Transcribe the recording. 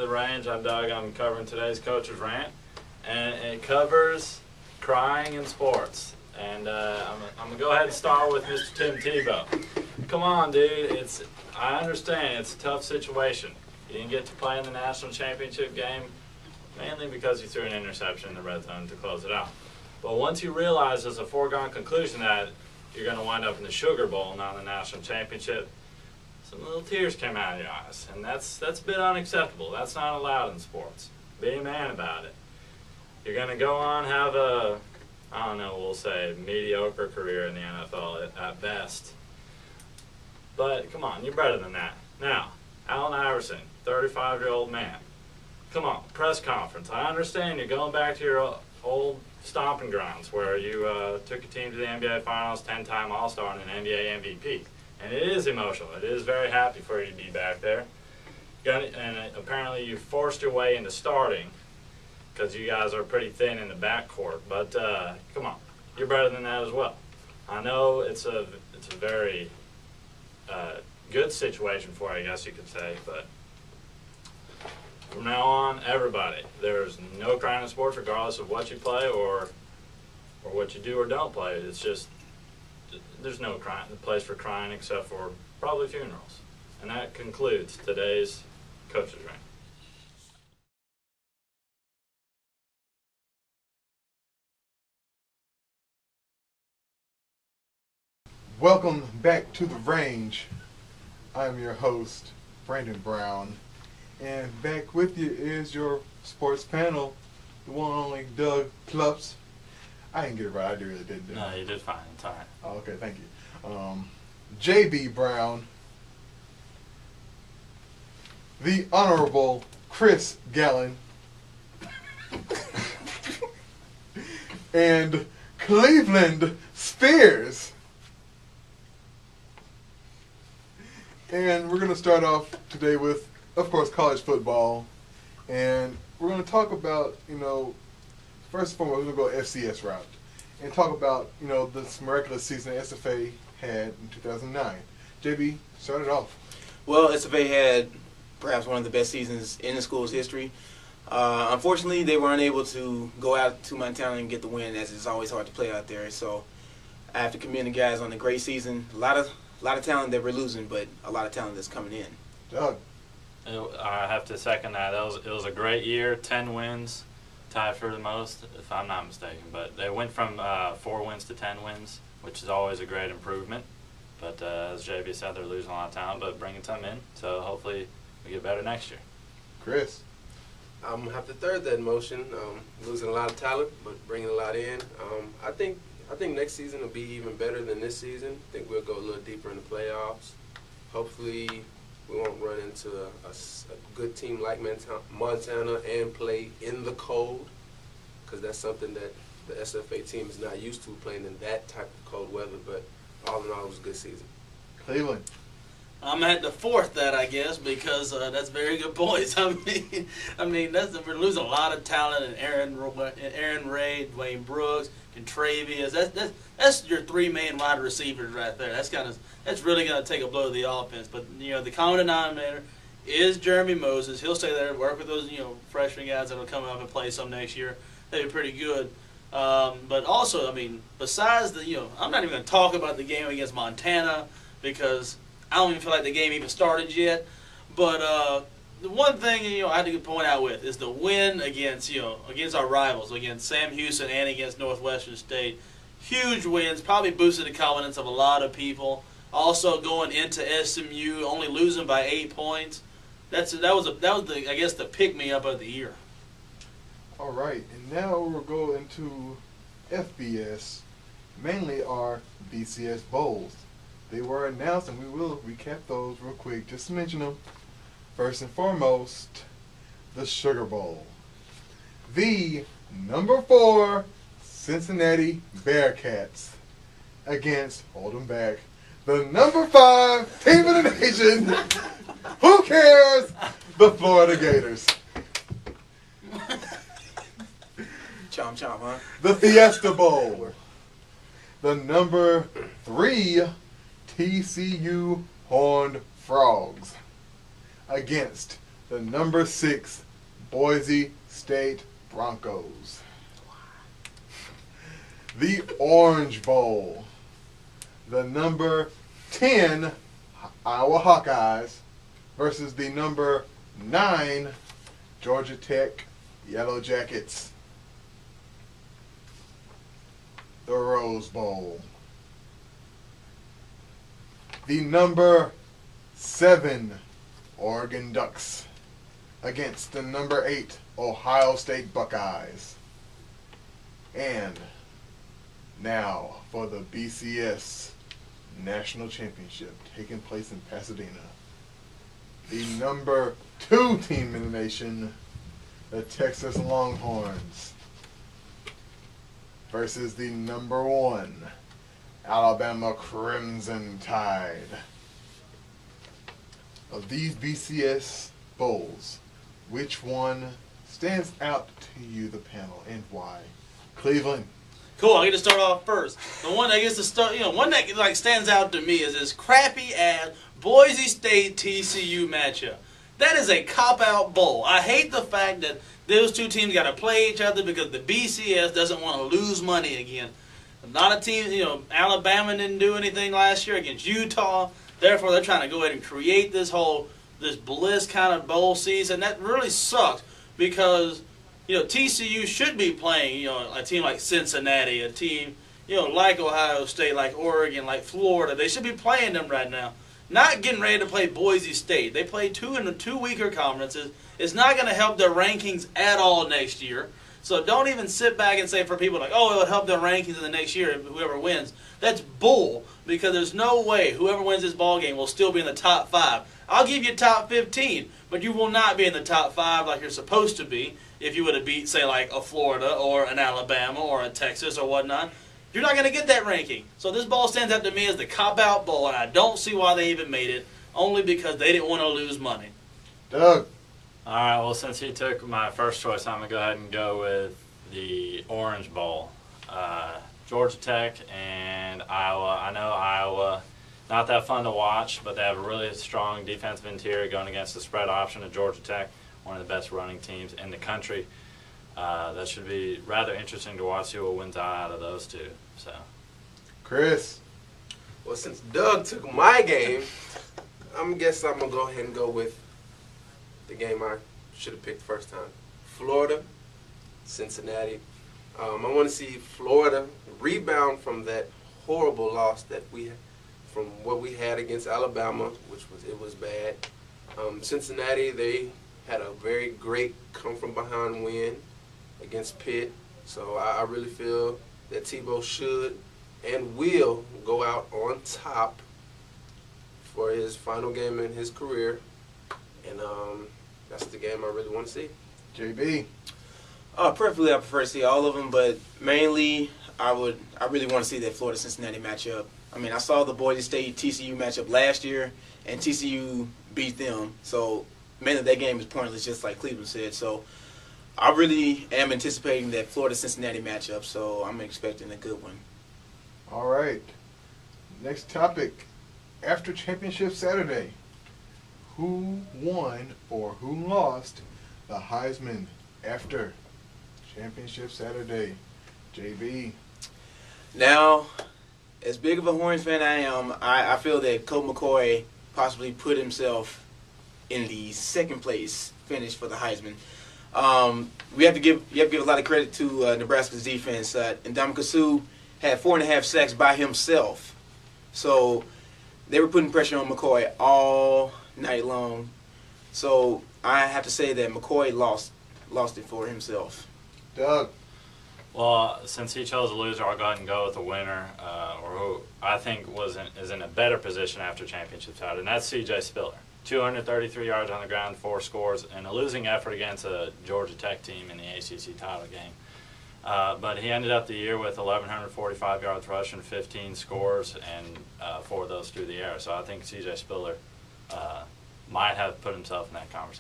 the Range. I'm Doug. I'm covering today's Coach's Rant, and it covers crying in sports. And I'm going to go ahead and start with Mr. Tim Tebow. Come on, dude. I understand it's a tough situation. You didn't get to play in the national championship game, mainly because you threw an interception in the red zone to close it out. But once you realize as a foregone conclusion that you're going to wind up in the Sugar Bowl, not in the national championship, some little tears came out of your eyes. And that's a bit unacceptable. That's not allowed in sports. Be a man about it. You're going to go on, have a, I don't know, we'll say mediocre career in the NFL at best. But come on, you're better than that. Now, Allen Iverson, 35-year-old man. Come on, press conference. I understand you're going back to your old stomping grounds where you took a team to the NBA Finals, 10-time All-Star, and an NBA MVP. And it is emotional. It is very happy for you to be back there. And apparently you forced your way into starting because you guys are pretty thin in the backcourt. But come on, you're better than that as well. I know it's a very good situation for you, I guess you could say, but from now on, everybody, there's no crying in sports regardless of what you play or what you do or don't play. It's just, there's no place for crying except for probably funerals. And that concludes today's Coach's Rant. Welcome back to the Range. I'm your host, Brandon Brown, and back with you is your sports panel, the one and only Doug Plups. I didn't get it right. I really didn't. No, you did fine. It's all right. Oh, okay, thank you. J.B. Brown, the Honorable Chris Gallen, and Cleveland Spears. And we're going to start off today with, of course, college football. And we're going to talk about, first and foremost, we're going to go FCS route. And talk about, this miraculous season SFA had in 2009. JB, start it off. Well, SFA had perhaps one of the best seasons in the school's history. Unfortunately, they were unable to go out to Montana and get the win, as it's always hard to play out there. So I have to commend the guys on a great season. A lot of talent that we're losing, but a lot of talent that's coming in. Doug. I have to second that. It was a great year, 10 wins, tied for the most, if I'm not mistaken. But they went from 4 wins to 10 wins, which is always a great improvement. But as JB said, they're losing a lot of talent, but bringing some in. So hopefully we get better next year. Chris. I'm going to have to third that motion. Losing a lot of talent, but bringing a lot in. I think next season will be even better than this season. I think we'll go a little deeper in the playoffs. Hopefully we won't run into a good team like Montana and play in the cold, because that's something that the SFA team is not used to, playing in that type of cold weather. But all in all, it was a good season. Cleveland. I'm at the fourth that, I guess, because that's very good points. I mean, we're losing a lot of talent in Aaron Ray, Dwayne Brooks, Contravius. That's your 3 main wide receivers right there. That's really going to take a blow to the offense. But the common denominator is Jeremy Moses. He'll stay there and work with those freshman guys that'll come up and play some next year. They'll be pretty good. But also, besides I'm not even going to talk about the game against Montana because I don't even feel like the game even started yet. But the one thing I had to point out with is the win against our rivals, against Sam Houston and against Northwestern State. Huge wins, probably boosted the confidence of a lot of people. Also going into SMU, only losing by 8 points. That was the pick-me-up of the year. All right, and now we'll go into FBS, mainly our BCS Bowls. They were announced, and we will recap those real quick, just to mention them. First and foremost, the Sugar Bowl. The number 4 Cincinnati Bearcats against, hold them back, the number 5 team in the nation, who cares, the Florida Gators. Chomp chomp, huh? The Fiesta Bowl. The number 3 TCU Horned Frogs against the number 6 Boise State Broncos. The Orange Bowl, the number 10 Iowa Hawkeyes versus the number 9 Georgia Tech Yellow Jackets. The Rose Bowl, the number 7 Oregon Ducks against the number 8 Ohio State Buckeyes. And now for the BCS National Championship taking place in Pasadena. The number 2 team in the nation, the Texas Longhorns, versus the number 1 Alabama Crimson Tide. Of these BCS bowls, which one stands out to you, the panel, and why? Cleveland. Cool. I get to start off first. The one that gets to start, one that like stands out to me is this crappy ass Boise State TCU matchup. That is a cop-out bowl. I hate the fact that those two teams got to play each other because the BCS doesn't want to lose money again. Not a team, Alabama didn't do anything last year against Utah. Therefore, they're trying to go ahead and create this bliss kind of bowl season. That really sucks because, TCU should be playing, a team like Cincinnati, a team, like Ohio State, like Oregon, like Florida. They should be playing them right now. Not getting ready to play Boise State. They play two in the 2 weaker conferences. It's not going to help their rankings at all next year. So don't even sit back and say for people like, oh, it would help their rankings in the next year if whoever wins. That's bull, because there's no way whoever wins this ball game will still be in the top 5. I'll give you top 15, but you will not be in the top 5 like you're supposed to be if you would have beat, say, like a Florida or an Alabama or a Texas or whatnot. You're not going to get that ranking. So this bowl stands out to me as the cop-out bowl, and I don't see why they even made it, only because they didn't want to lose money. Doug. All right, well, since he took my first choice, I'm going to go ahead and go with the Orange Bowl. Georgia Tech and Iowa. I know Iowa, not that fun to watch, but they have a really strong defensive interior going against the spread option of Georgia Tech, one of the best running teams in the country. That should be rather interesting to watch who will wins out of those two. So, Chris. Well, since Doug took my game, I'm going to go ahead and go with the game I should have picked first time. Florida, Cincinnati. I want to see Florida rebound from that horrible loss from what we had against Alabama, it was bad. Cincinnati, they had a very great come-from-behind win against Pitt. So I really feel that Tebow should and will go out on top for his final game in his career. And that's the game I really want to see. JB. Preferably, I prefer to see all of them, but mainly I really want to see that Florida-Cincinnati matchup. I mean, I saw the Boise State-TCU matchup last year, and TCU beat them. So mainly that game is pointless, just like Cleveland said. So I really am anticipating that Florida-Cincinnati matchup, so I'm expecting a good one. All right. Next topic. After Championship Saturday, who won or who lost the Heisman after Championship Saturday? JB. Now, as big of a Horns fan I am, I feel that Colt McCoy possibly put himself in the second place finish for the Heisman. You have to give a lot of credit to Nebraska's defense. Ndamukong Suh had 4.5 sacks by himself. So they were putting pressure on McCoy all night long. So I have to say that McCoy lost it for himself. Doug. Well, since he chose a loser, I'll go ahead and go with the winner, or who I think is in a better position after championship Saturday, and that's C.J. Spiller. 233 yards on the ground, 4 scores, and a losing effort against a Georgia Tech team in the ACC title game. But he ended up the year with 1,145 yards rushing, 15 scores, and 4 of those through the air. So I think C.J. Spiller might have put himself in that conversation.